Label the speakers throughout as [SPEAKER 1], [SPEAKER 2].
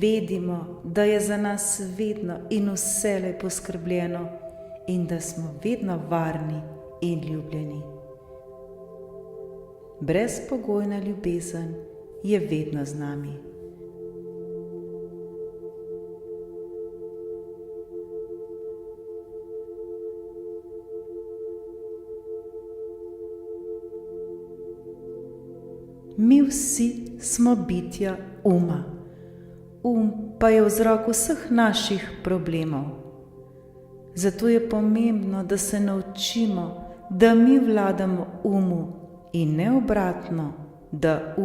[SPEAKER 1] vedimo, da je za nas vedno in vselej poskrbljeno in da smo vedno varni in ljubljeni. Brezpogojna ljubezen je vedno z nami. Mi vsi smo bitja uma. Pa je vzrok vseh naših problemov. Zato je pomembno, da se naučimo, da mi vladamo umu in ne obratno, da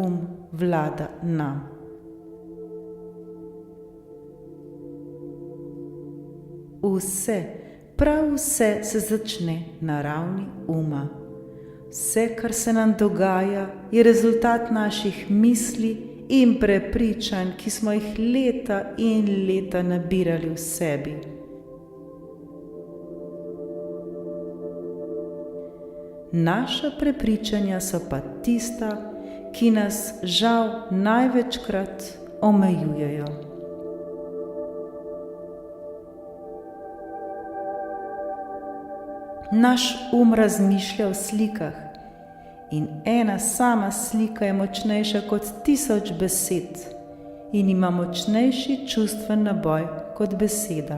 [SPEAKER 1] vlada nam. Vse, prav vse se začne na ravni uma. Vse, kar se nam dogaja, je rezultat naših misli in prepričanj, ki smo jih leta in leta nabirali v sebi. Naša prepričanja so pa tista, ki nas žal največkrat omejujejo. Naš razmišlja o slikah in ena sama slika je močnejša kot 1000 besed in ima močnejši čustven naboj kot beseda.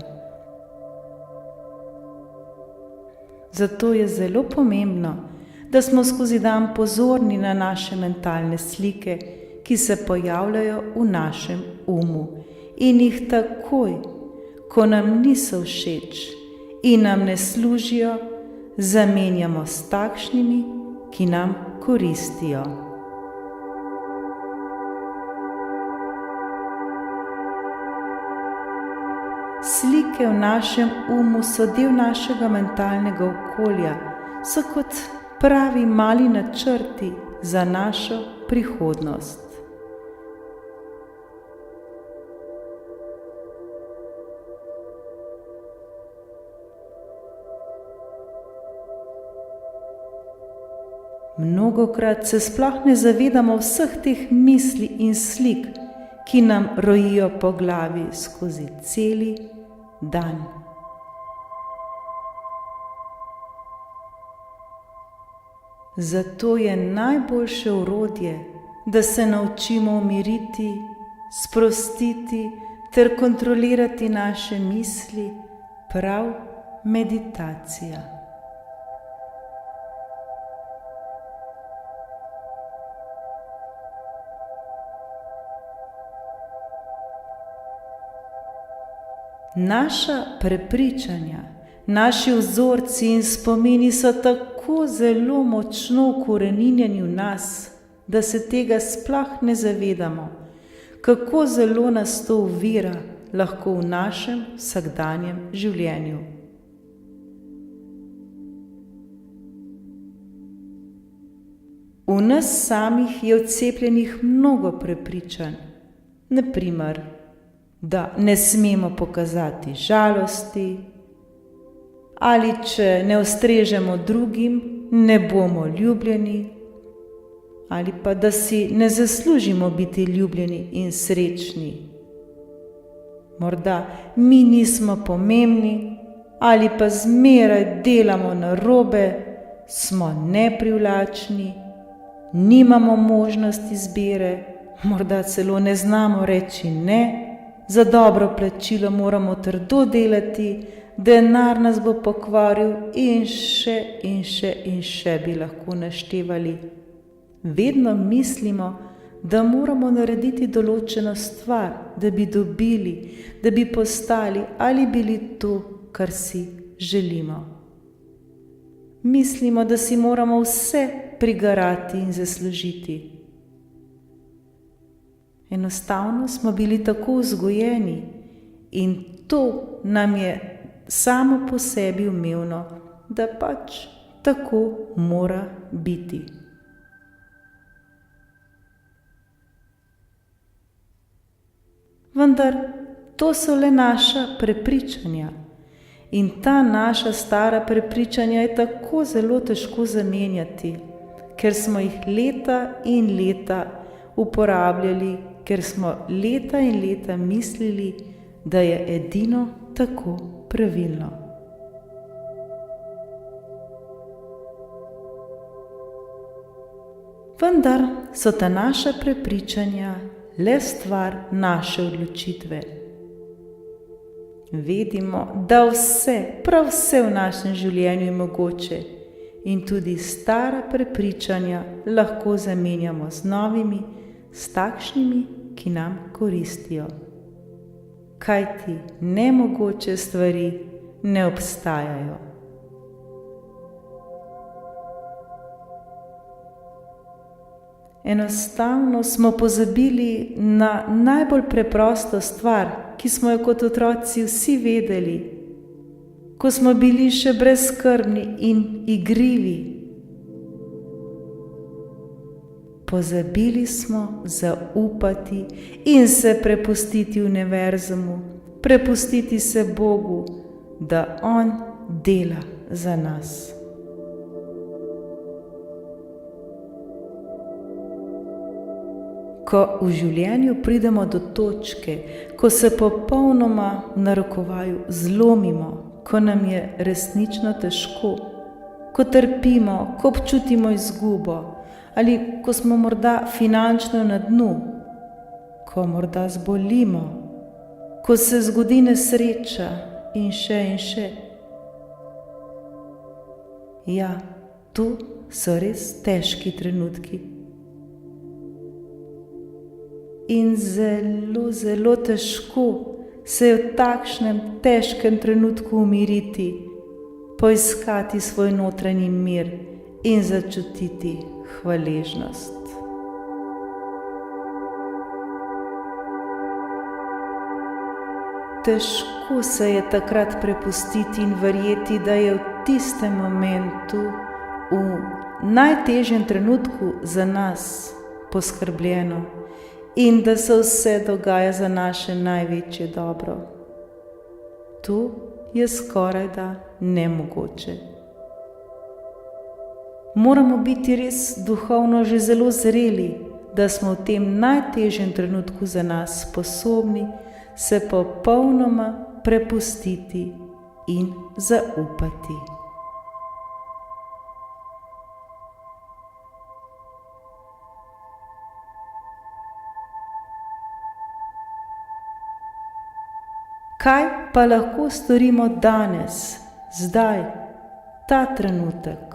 [SPEAKER 1] Zato je zelo pomembno, da smo skozi dan pozorni na naše mentalne slike, ki se pojavljajo v našem umu in jih takoj, ko nam niso všeč in nam ne služijo, zamenjamo s takšnimi, ki nam koristijo. Slike v našem umu so del našega mentalnega okolja, so kot pravi mali načrti za našo prihodnost. Mnogokrat se sploh ne zavedamo vseh teh misli in slik, ki nam rojijo po glavi skozi celi dan. Zato je najboljše orodje, da se naučimo umiriti, sprostiti ter kontrolirati naše misli, prav meditacija. Naša prepričanja, naši vzorci in spomini so tako zelo močno vkoreninjeni v nas, da se tega sploh ne zavedamo, kako zelo nas to ovira lahko v našem vsakdanjem življenju. V nas samih je vcepljenih mnogo prepričanj, na primer, da ne smemo pokazati žalosti, ali če ne ustrežemo drugim, ne bomo ljubljeni, ali pa da si ne zaslužimo biti ljubljeni in srečni. Morda mi nismo pomembni, ali pa zmeraj delamo narobe, smo neprivlačni, nimamo možnosti izbire, morda celo ne znamo reči ne, za dobro plačilo moramo trdo delati, denar nas bo pokvaril in še bi lahko naštevali. Vedno mislimo, da moramo narediti določeno stvar, da bi dobili, da bi postali ali bili to, kar si želimo. Mislimo, da si moramo vse prigarati in zaslužiti. Enostavno smo bili tako vzgojeni in to nam je samo po sebi umevno, da pač tako mora biti. Vendar to so le naša prepričanja in ta naša stara prepričanja je tako zelo težko zamenjati, ker smo jih leta in leta uporabljali, ker smo leta in leta mislili, da je edino tako pravilno. Vendar so ta naša prepričanja le stvar naše odločitve. Vedimo, da vse, prav vse v našem življenju je mogoče in tudi stara prepričanja lahko zamenjamo z novimi, s takšnimi, ki nam koristijo. Kajti nemogoče stvari ne obstajajo. Enostavno smo pozabili na najbolj preprosto stvar, ki smo jo kot otroci vsi vedeli, ko smo bili še brezskrbni in igrivi. Pozabili smo zaupati in se prepustiti univerzumu, prepustiti se Bogu, da On dela za nas. Ko v življenju pridemo do točke, ko se popolnoma v narekovaju zlomimo, ko nam je resnično težko, ko trpimo, ko občutimo izgubo, ali ko smo morda finančno na dnu, ko morda zbolimo, ko se zgodi nesreča in še in še. Ja, to so res težki trenutki. In zelo, zelo težko se je v takšnem težkem trenutku umiriti, poiskati svoj notranji mir in začutiti hvaležnost. Težko se je takrat prepustiti in verjeti, da je v tistem momentu, v najtežjem trenutku za nas poskrbljeno in da se vse dogaja za naše največje dobro. To je skorajda nemogoče. Moramo biti res duhovno že zelo zreli, da smo v tem najtežjem trenutku za nas sposobni se popolnoma prepustiti in zaupati. Kaj pa lahko storimo danes, zdaj, ta trenutek?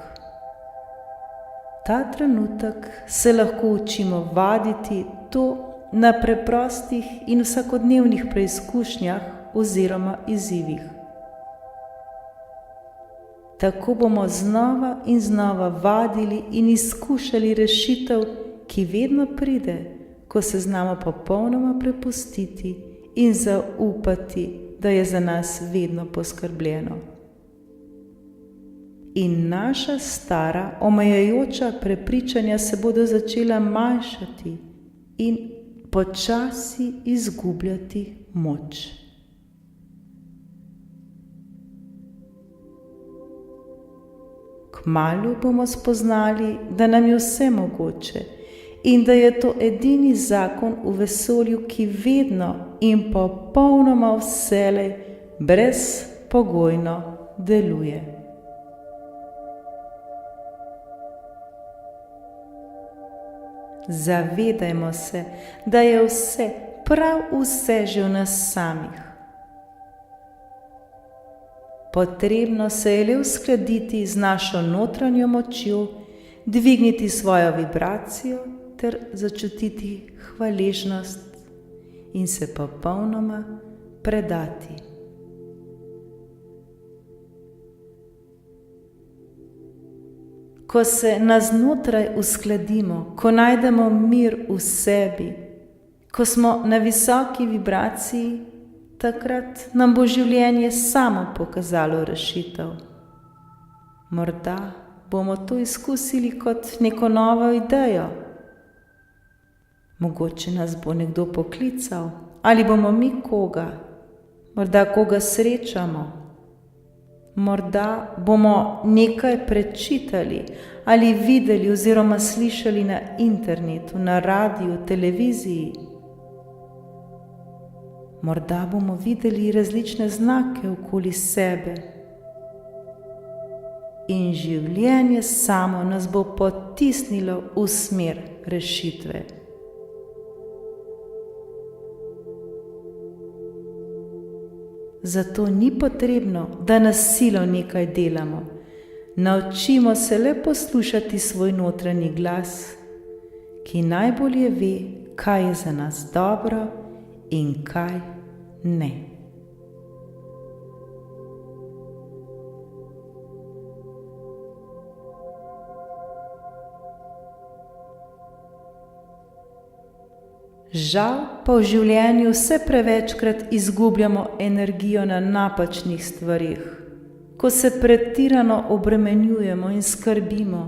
[SPEAKER 1] Ta trenutek se lahko učimo vaditi to na preprostih in vsakodnevnih preizkušnjah oziroma izzivih. Tako bomo znova in znova vadili in izkušali rešitev, ki vedno pride, ko se znamo popolnoma prepustiti in zaupati, da je za nas vedno poskrbljeno. In naša stara, omejujoča prepričanja se bodo začela manjšati in počasi izgubljati moč. Kmalu bomo spoznali, da nam je vse mogoče in da je to edini zakon v vesolju, ki vedno in popolnoma vselej brezpogojno deluje. Zavedajmo se, da je vse, prav vse že v nas samih. Potrebno se je le uskladiti z našo notranjo močjo, dvigniti svojo vibracijo ter začutiti hvaležnost in se popolnoma predati. Ko se naznotraj uskladimo, ko najdemo mir v sebi, ko smo na visoki vibraciji, takrat nam bo življenje samo pokazalo rešitev. Morda bomo to izkusili kot neko novo idejo. Mogoče nas bo nekdo poklical, ali bomo mi koga, morda koga srečamo. Morda bomo nekaj prečitali ali videli oziroma slišali na internetu, na radiju, televiziji. morda bomo videli različne znake okoli sebe in življenje samo nas bo potisnilo v smer rešitve. Zato ni potrebno, da na silo nekaj delamo. Naučimo se le poslušati svoj notranji glas, ki najbolje ve, kaj je za nas dobro in kaj ne. Žal pa v življenju vse prevečkrat izgubljamo energijo na napačnih stvarih, ko se pretirano obremenjujemo in skrbimo,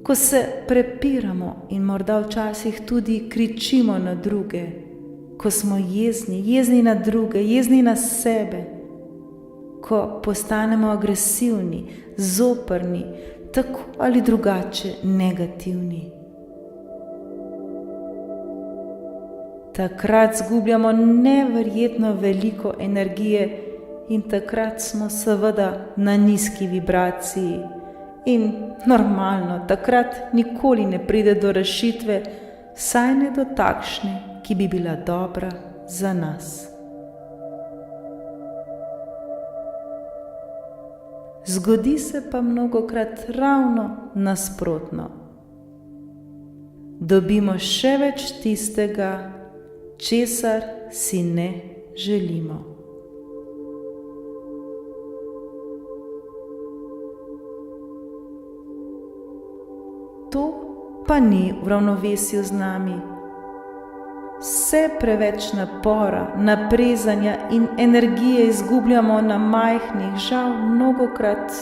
[SPEAKER 1] ko se prepiramo in morda včasih tudi kričimo na druge, ko smo jezni na druge, jezni na sebe, ko postanemo agresivni, zoprni, tako ali drugače negativni. Takrat zgubljamo neverjetno veliko energije in takrat smo seveda na nizki vibraciji. In normalno, takrat nikoli ne pride do rešitve, saj ne do takšne, ki bi bila dobra za nas. Zgodi se pa mnogokrat ravno nasprotno. Dobimo še več tistega, česar si ne želimo. To pa ni v ravnovesju z nami. Vse preveč napora, naprezanja in energije izgubljamo na majhnih, žal mnogokrat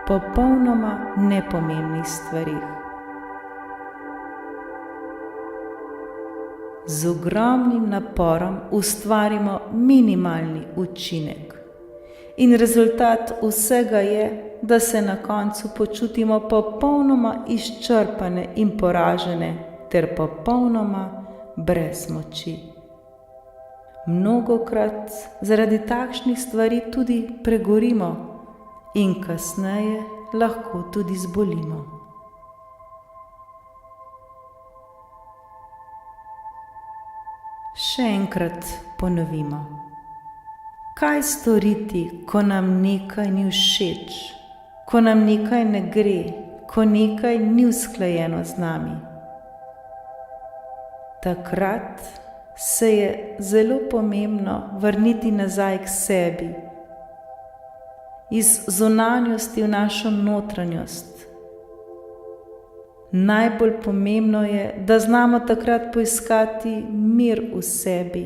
[SPEAKER 1] popolnoma nepomembnih stvarih. Z ogromnim naporom ustvarimo minimalni učinek. In rezultat vsega je, da se na koncu počutimo popolnoma izčrpane in poražene ter popolnoma brez moči. Mnogokrat zaradi takšnih stvari tudi pregorimo in kasneje lahko tudi zbolimo. Še enkrat ponovimo. Kaj storiti, ko nam nekaj ni všeč, ko nam nekaj ne gre, ko nekaj ni usklajeno z nami? Takrat se je zelo pomembno vrniti nazaj k sebi, iz zunanjosti v našo notranjost. Najbolj pomembno je, da znamo takrat poiskati mir v sebi,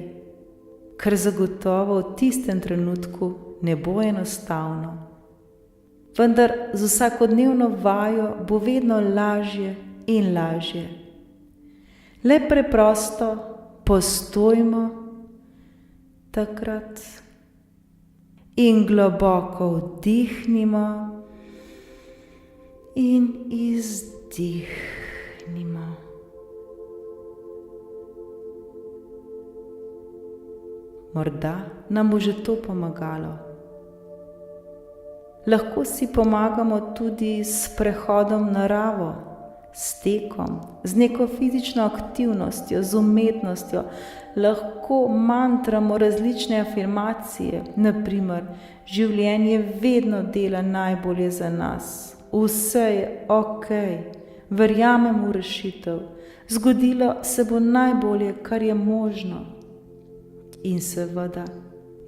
[SPEAKER 1] kar zagotovo v tistem trenutku ne bo enostavno. Vendar z vsakodnevno vajo bo vedno lažje in lažje. Le preprosto postojimo takrat in globoko vdihnimo in izdihnimo. Morda nam bo že to pomagalo. Lahko si pomagamo tudi s prehodom v naravo, s tekom, z neko fizično aktivnostjo, z umetnostjo. Lahko mantramo različne afirmacije, naprimer, življenje vedno dela najbolje za nas, vse je okej. Verjamem v rešitev, zgodilo se bo najbolje, kar je možno. In seveda,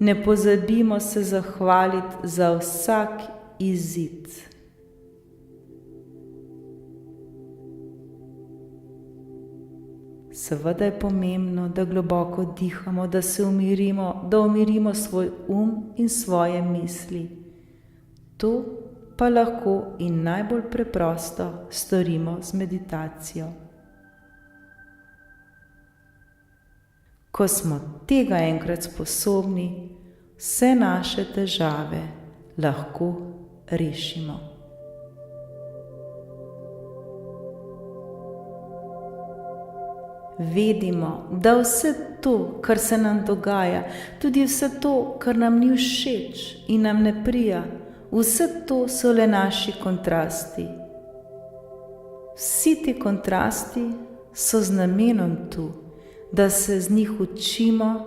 [SPEAKER 1] ne pozabimo se zahvaliti za vsak izid. Seveda je pomembno, da globoko dihamo, da se umirimo, da umirimo svoj in svoje misli. To pa lahko in najbolj preprosto storimo z meditacijo. Ko smo tega enkrat sposobni, vse naše težave lahko rešimo. Vedimo, da vse to, kar se nam dogaja, tudi vse to, kar nam ni všeč in nam ne prija, vse to so le naši kontrasti. Vsi ti kontrasti so z namenom tu, da se z njih učimo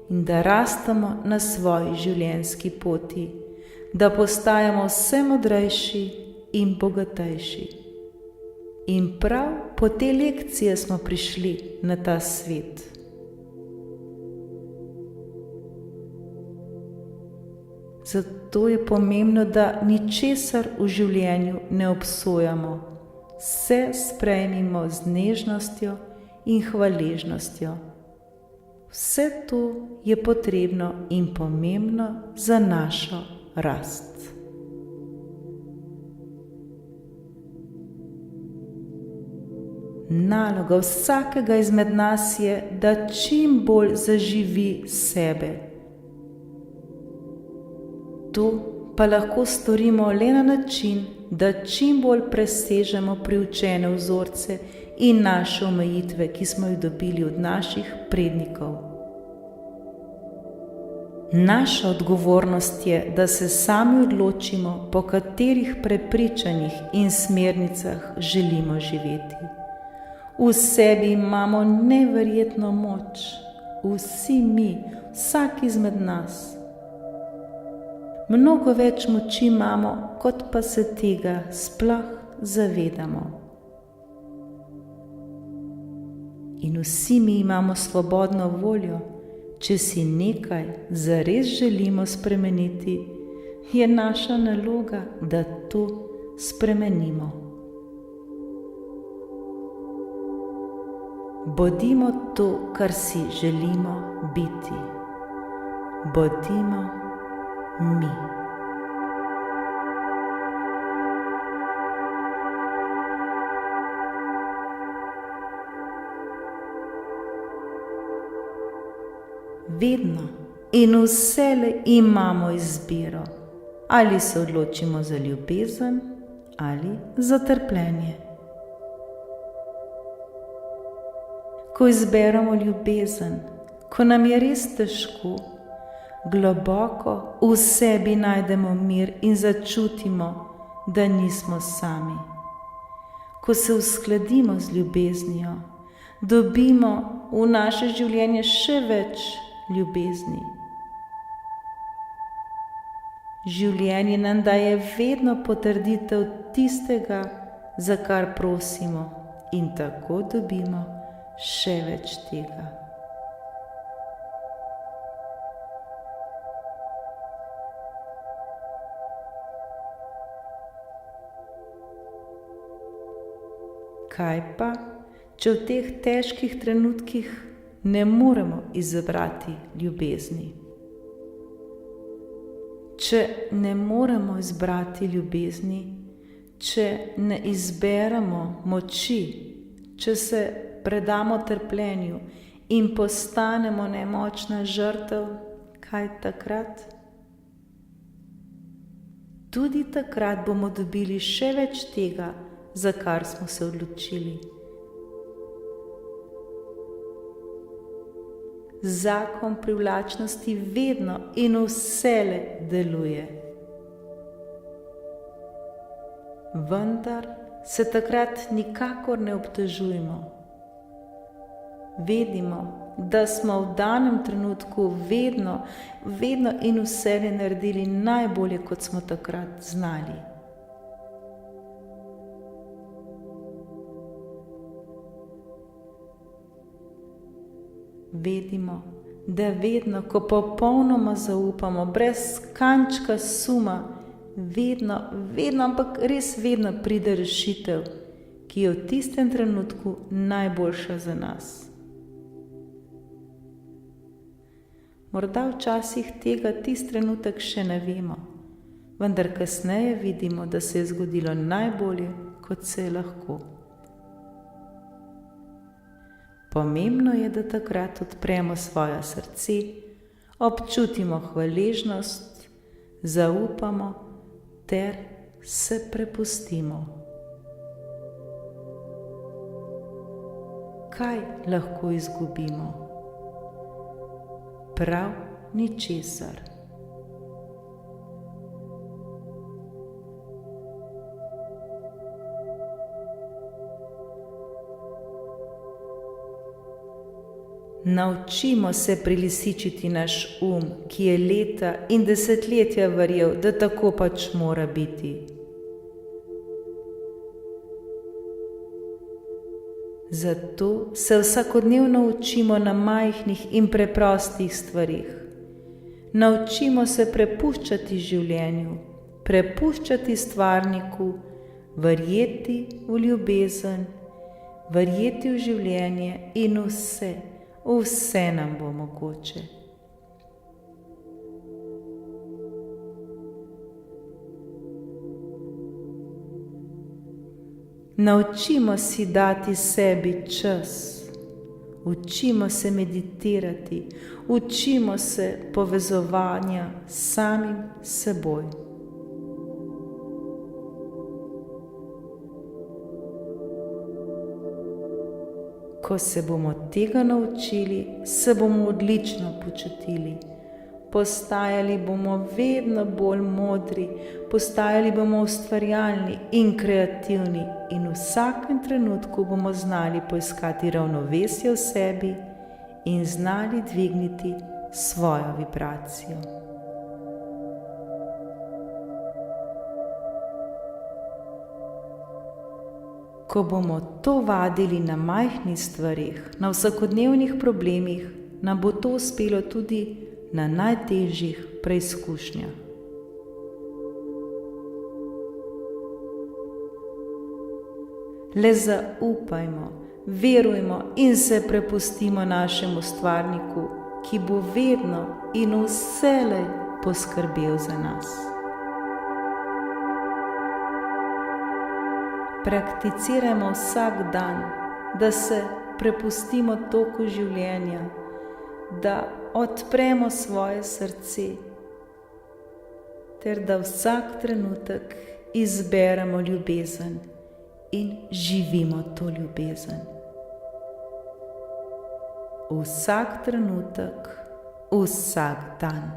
[SPEAKER 1] in da rastemo na svoji življenjski poti, da postajamo vse modrejši in bogatejši. In prav po te lekcije smo prišli na ta svet. Zato je pomembno, da ničesar v življenju ne obsojamo. Vse sprejmimo z nežnostjo in hvaležnostjo. Vse to je potrebno in pomembno za našo rast. Naloga vsakega izmed nas je, da čim bolj zaživi sebe. To pa lahko storimo le na način, da čim bolj presežemo priučene vzorce in naše omejitve, ki smo jih dobili od naših prednikov. Naša odgovornost je, da se sami odločimo, po katerih prepričanjih in smernicah želimo živeti. V sebi imamo neverjetno moč, vsi mi, vsak izmed nas. Mnogo več moči imamo, kot pa se tega sploh zavedamo. In vsi mi imamo svobodno voljo. Če si nekaj zares želimo spremeniti, je naša naloga, da to spremenimo. Bodimo to, kar si želimo biti. Bodimo mi. Vedno in vselej imamo izbiro, ali se odločimo za ljubezen ali za trpljenje. Ko izberemo ljubezen, ko nam je res težko, globoko v sebi najdemo mir in začutimo, da nismo sami. Ko se uskladimo z ljubeznijo, dobimo v naše življenje še več ljubezni. Življenje nam daje vedno potrditev tistega, za kar prosimo, in tako dobimo še več tega. Kaj pa, če v teh težkih trenutkih ne moremo izbrati ljubezni? Če ne moremo izbrati ljubezni, če ne izberemo moči, če se predamo trpljenju in postanemo nemočna žrtev, kaj takrat? Tudi takrat bomo dobili še več tega, za kar smo se odločili. Zakon privlačnosti vedno in vselej deluje. Vendar se takrat nikakor ne obtožujmo. Vedimo, da smo v danem trenutku vedno in vselej naredili najbolje, kot smo takrat znali. Vedimo, da vedno, ko popolnoma zaupamo, brez kančka suma, vedno, ampak res vedno pride rešitev, ki je v tistem trenutku najboljša za nas. Morda včasih tega tisti trenutek še ne vemo, vendar kasneje vidimo, da se je zgodilo najbolje, kot se je lahko. Pomembno je, da takrat odpremo svoje srce, občutimo hvaležnost, zaupamo ter se prepustimo. kaj lahko izgubimo? Prav ničesar. Naučimo se prilisičiti naš ki je leta in desetletja verjel, da tako pač mora biti. Zato se vsakodnevno učimo na majhnih in preprostih stvarih. Naučimo se prepuščati življenju, prepuščati stvarniku, verjeti v ljubezen, verjeti v življenje in vse nam bo mogoče. Naučimo si dati sebi čas, učimo se meditirati, učimo se povezovanja s samim seboj. Ko se bomo tega naučili, se bomo odlično počutili. Postajali bomo vedno bolj modri, postajali bomo ustvarjalni in kreativni in v vsakem trenutku bomo znali poiskati ravnovesje v sebi in znali dvigniti svojo vibracijo. Ko bomo to vadili na majhnih stvarih, na vsakodnevnih problemih, nam bo to uspelo tudi na najtežjih preizkušnjah. Le zaupajmo, verujmo in se prepustimo našemu stvarniku, ki bo vedno in vselej poskrbel za nas. Prakticirajmo vsak dan, da se prepustimo toku življenja, da odpremo svoje srce, ter da vsak trenutek izberemo ljubezen in živimo to ljubezen. Vsak trenutek, vsak dan.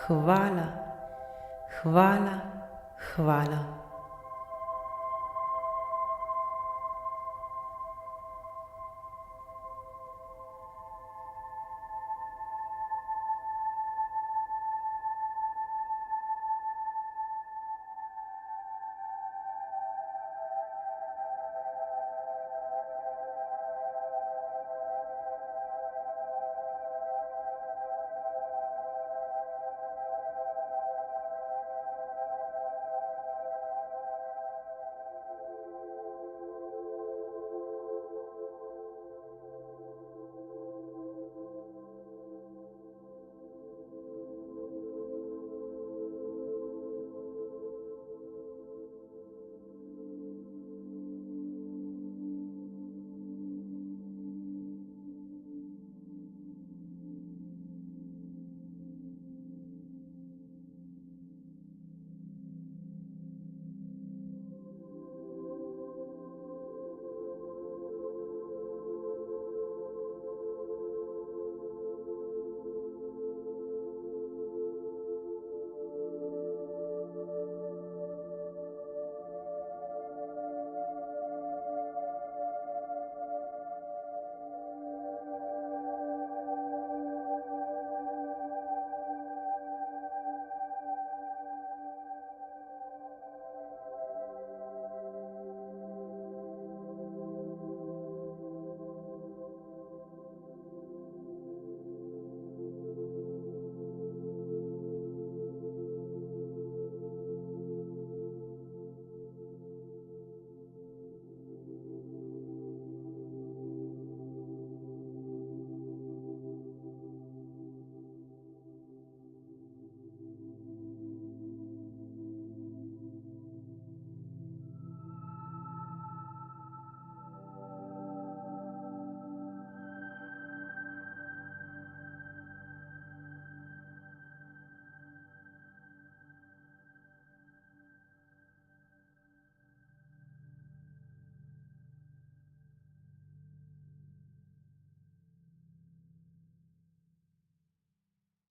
[SPEAKER 1] Hvala, hvala, hvala.